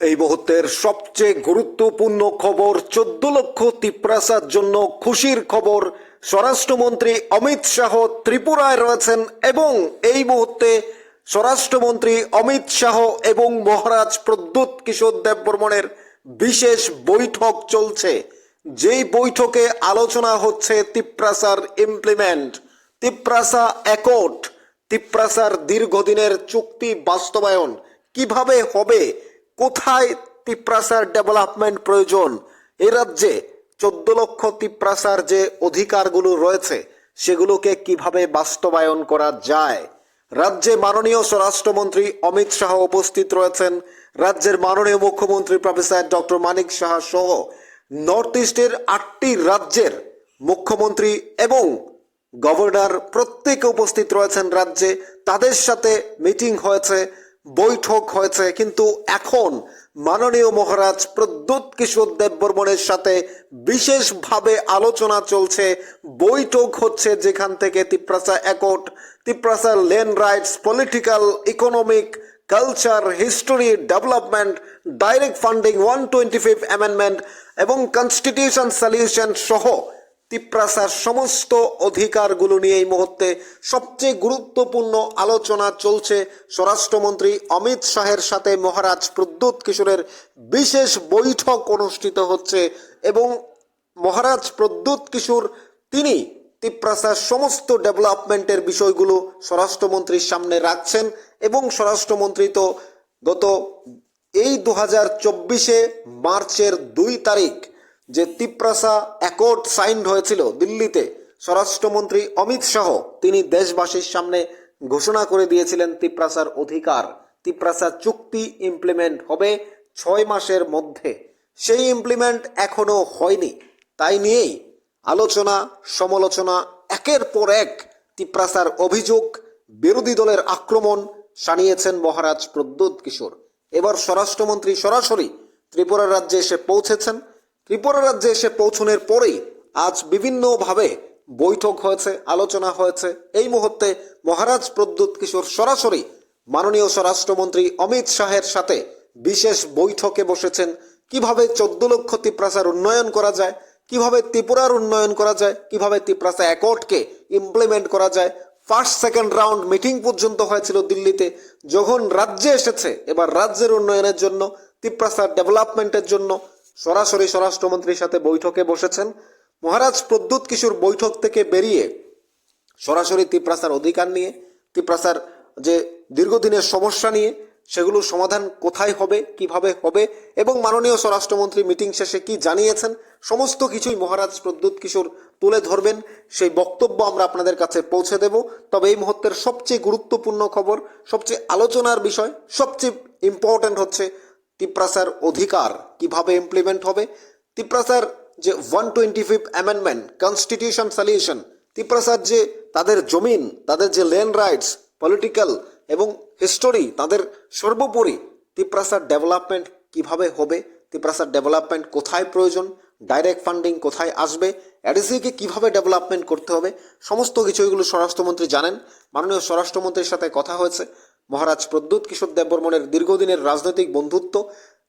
এই মুহূর্তের সবচেয়ে গুরুত্বপূর্ণ খবর, 14 লক্ষ তিপ্রাসার জন্য খুশির খবর। স্বরাষ্ট্রমন্ত্রী অমিত শাহ ত্রিপুরায় রয়েছেন এবং এই মুহূর্তে স্বরাষ্ট্রমন্ত্রী অমিত শাহ এবং মহারাজ প্রদ্যুৎ কিশোর দেববর্মনের বিশেষ বৈঠক চলছে। যেই বৈঠকে আলোচনা হচ্ছে তিপ্রাসার ইমপ্লিমেন্ট, তিপ্রাসা অ্যাকর্ড, তিপ্রাসার দীর্ঘদিনের চুক্তি বাস্তবায়ন কিভাবে হবে, কোথায় তিপ্রাসার ডেভেলপমেন্ট প্রয়োজন, এ রাজ্যে 14 লক্ষ তিপ্রাসার যে অধিকারগুলো রয়েছে সেগুলোকে কিভাবে বাস্তবায়ন করা যায়। রাজ্যে মাননীয় স্বরাষ্ট্রমন্ত্রী অমিত শাহ উপস্থিত রয়েছেন, রাজ্যের মাননীয় মুখ্যমন্ত্রী প্রফেসর ডক্টর মানিক সাহা সহ নর্থ ইস্টের 8টি রাজ্যের মুখ্যমন্ত্রী এবং গভর্নর প্রত্যেকে উপস্থিত রয়েছেন রাজ্যে। তাদের সাথে মিটিং হয়েছে, বৈঠক হয়েছে, কিন্তু এখন মাননীয় মহারাজ প্রদ্যুৎ কিশোর দেববর্মনের সাথে বিশেষভাবে আলোচনা চলছে, বৈঠক হচ্ছে, যেখান থেকে তিপ্রাসা অ্যাকর্ড, তিপ্রাসার land rights, political, economic, culture, history, development, direct funding, 125 amendment এবং কনস্টিটিউশন সলিউশন সহ তিপ্রাসার সমস্ত অধিকারগুলো নিয়ে এই মুহূর্তে সবচেয়ে গুরুত্বপূর্ণ আলোচনা চলছে। স্বরাষ্ট্রমন্ত্রী অমিত শাহের সাথে মহারাজ প্রদ্যুৎ কিশোরের বিশেষ বৈঠক অনুষ্ঠিত হচ্ছে এবং মহারাজ প্রদ্যুৎ কিশোর তিনি তিপ্রাসার সমস্ত ডেভেলপমেন্টের বিষয়গুলো স্বরাষ্ট্রমন্ত্রীর সামনে রাখছেন এবং স্বরাষ্ট্রমন্ত্রী তো গত এই 2024 মার্চের 2 তারিখ যে তিপ্রাসা অ্যাকর্ড সাইন্ড হয়েছিল দিল্লিতে, স্বরাষ্ট্রমন্ত্রী অমিত শাহ তিনি দেশবাসীর সামনে ঘোষণা করে দিয়েছিলেন তিপ্রাসার অধিকার, তিপ্রাসা চুক্তি ইমপ্লিমেন্ট হবে 6 মাসের মধ্যে। সেই ইমপ্লিমেন্ট এখনো হয়নি, তাই নিয়েই আলোচনা সমালোচনা, একের পর এক তিপ্রাসার অভিযোগ, বিরোধী দলের আক্রমণ শানিয়েছেন মহারাজ প্রদ্যুৎ কিশোর। এবার স্বরাষ্ট্রমন্ত্রী সরাসরি ত্রিপুরা রাজ্যে এসে পৌঁছেছেন। ত্রিপুরা রাজ্যে এসে পৌঁছনের পরেই আজ বিভিন্নভাবে বৈঠক হয়েছে, আলোচনা হয়েছে। এই মুহূর্তে মহারাজ প্রদ্যুৎ কিশোর সরাসরি মাননীয় স্বরাষ্ট্রমন্ত্রী অমিত শাহের সাথে বিশেষ বৈঠকে বসেছেন। কিভাবে 14 লক্ষ তিপ্রাসার উন্নয়ন করা যায়, কিভাবে ত্রিপুরার উন্নয়ন করা যায়, কিভাবে তিপ্রাসা অ্যাকর্ডকে ইমপ্লিমেন্ট করা যায়। ফার্স্ট সেকেন্ড রাউন্ড মিটিং পর্যন্ত হয়েছিল দিল্লিতে। যখন রাজ্যে এসেছে, এবার রাজ্যের উন্নয়নের জন্য, তিপ্রাসার ডেভেলপমেন্টের জন্য সরাসরি স্বরাষ্ট্রমন্ত্রীর সাথে বৈঠকে বসেছেন। মহারাজ প্রদ্যুৎ কিশোর বৈঠক থেকে বেরিয়ে সরাসরি তিপ্রাসার অধিকার নিয়ে, তিপ্রাসার যে দীর্ঘদিনের সমস্যা নিয়ে, সেগুলোর সমাধান কোথায় হবে, কিভাবে হবে এবং মাননীয় স্বরাষ্ট্রমন্ত্রী মিটিং শেষে কি জানিয়েছেন, সমস্ত কিছুই মহারাজ প্রদ্যুৎ কিশোর তুলে ধরবেন। সেই বক্তব্য আমরা আপনাদের কাছে পৌঁছে দেব। তবে এই মুহূর্তের সবচেয়ে গুরুত্বপূর্ণ খবর, সবচেয়ে আলোচনার বিষয়, সবচেয়ে ইম্পর্ট্যান্ট হচ্ছে তিপ্রাসার অধিকার কিভাবে ইমপ্লিমেন্ট হবে। তিপ্রাসার যে 125 অ্যামেন্ডমেন্ট, কনস্টিটিউশন সলিউশন, তিপ্রাসার যে তাদের জমিন, তাদের যে ল্যান্ড রাইটস, পলিটিক্যাল এবং হিস্টোরি, তাদের সর্বোপরি তিপ্রাসার ডেভেলপমেন্ট কিভাবে হবে, তিপ্রাসার ডেভেলপমেন্ট কোথায় প্রয়োজন, ডাইরেক্ট ফান্ডিং কোথায় আসবে, এডিসিকে কিভাবে ডেভেলপমেন্ট করতে হবে, সমস্ত কিছুগুলো স্বরাষ্ট্রমন্ত্রী জানেন। মাননীয় স্বরাষ্ট্রমন্ত্রীর সাথে কথা হয়েছে। মহারাজ প্রদ্যুৎ কিশোর দেববর্মনের দীর্ঘদিনের রাজনৈতিক বন্ধুত্ব,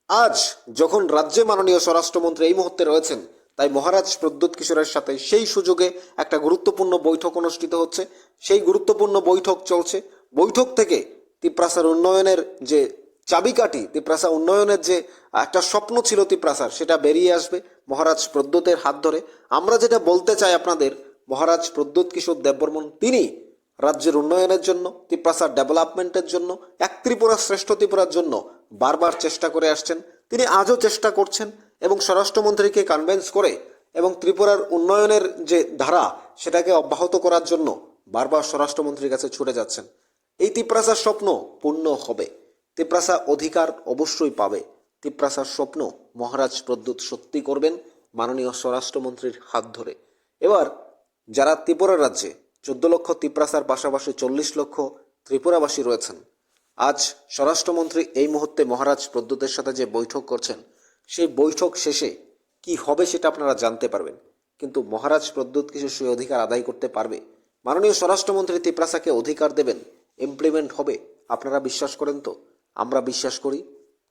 আজ যখন রাজ্যে মাননীয় স্বরাষ্ট্রমন্ত্রী এই মুহূর্তে রয়েছেন, তাই মহারাজ প্রদ্যুৎ কিশোরের সাথে সেই সুযোগে একটা গুরুত্বপূর্ণ বৈঠক অনুষ্ঠিত হচ্ছে। সেই গুরুত্বপূর্ণ বৈঠক চলছে। বৈঠক থেকে তিপ্রাসার উন্নয়নের যে চাবিকাঠি, তিপ্রাসা উন্নয়নের যে একটা স্বপ্ন ছিল তিপ্রাসার, সেটা বেরিয়ে আসবে মহারাজ প্রদ্যুতের হাত ধরে। আমরা যেটা বলতে চাই আপনাদের, মহারাজ প্রদ্যুৎ কিশোর দেববর্মন তিনি রাজ্যের উন্নয়নের জন্য, তিপ্রাসার ডেভেলপমেন্টের জন্য, এক ত্রিপুরা শ্রেষ্ঠ ত্রিপুরার জন্য বারবার চেষ্টা করে আসছেন। তিনি আজও চেষ্টা করছেন এবং স্বরাষ্ট্রমন্ত্রীকে কনভিন্স করে এবং ত্রিপুরার উন্নয়নের যে ধারা সেটাকে অব্যাহত করার জন্য বারবার স্বরাষ্ট্রমন্ত্রীর কাছে ছুটে যাচ্ছেন। এই তিপ্রাসার স্বপ্ন পূর্ণ হবে, তিপ্রাসা অধিকার অবশ্যই পাবে। তিপ্রাসার স্বপ্ন মহারাজ প্রদ্যুৎ সত্যি করবেন মাননীয় স্বরাষ্ট্রমন্ত্রীর হাত ধরে। এবার যারা ত্রিপুরা রাজ্যে 14 লক্ষ তিপ্রাসার পাশাপাশি 40 লক্ষ ত্রিপুরাবাসী রয়েছেন, আজ স্বরাষ্ট্রমন্ত্রী এই মুহূর্তে মহারাজ প্রদ্যুতের সাথে যে বৈঠক করছেন, সেই বৈঠক শেষে কি হবে সেটা আপনারা জানতে পারবেন। কিন্তু মহারাজ প্রদ্যুৎ কিছু সেই অধিকার আদায় করতে পারবে। মাননীয় স্বরাষ্ট্রমন্ত্রী তিপ্রাসাকে অধিকার দেবেন, ইমপ্লিমেন্ট হবে। আপনারা বিশ্বাস করেন তো? আমরা বিশ্বাস করি।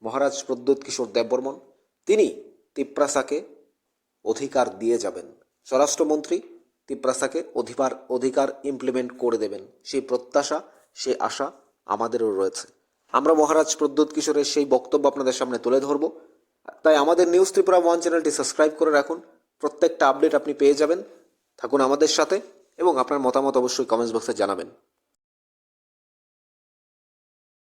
মহারাজ প্রদ্যোৎ কিশোর দেববর্মন, তিনি তিপ্রাসাকে অধিকার দিয়ে যাবেন। স্বরাষ্ট্রমন্ত্রী তিপ্রাসাকে অধিকার ইমপ্লিমেন্ট করে দেবেন, সেই প্রত্যাশা, সেই আশা আমাদেরও রয়েছে। আমরা মহারাজ প্রদ্যোৎ কিশোরের সেই বক্তব্য আপনাদের সামনে তুলে ধরব। তাই আমাদের নিউজ ত্রিপুরা ওয়ান চ্যানেলটি সাবস্ক্রাইব করে রাখুন, প্রত্যেকটা আপডেট আপনি পেয়ে যাবেন। থাকুন আমাদের সাথে এবং আপনার মতামত অবশ্যই কমেন্টস বক্সে জানাবেন।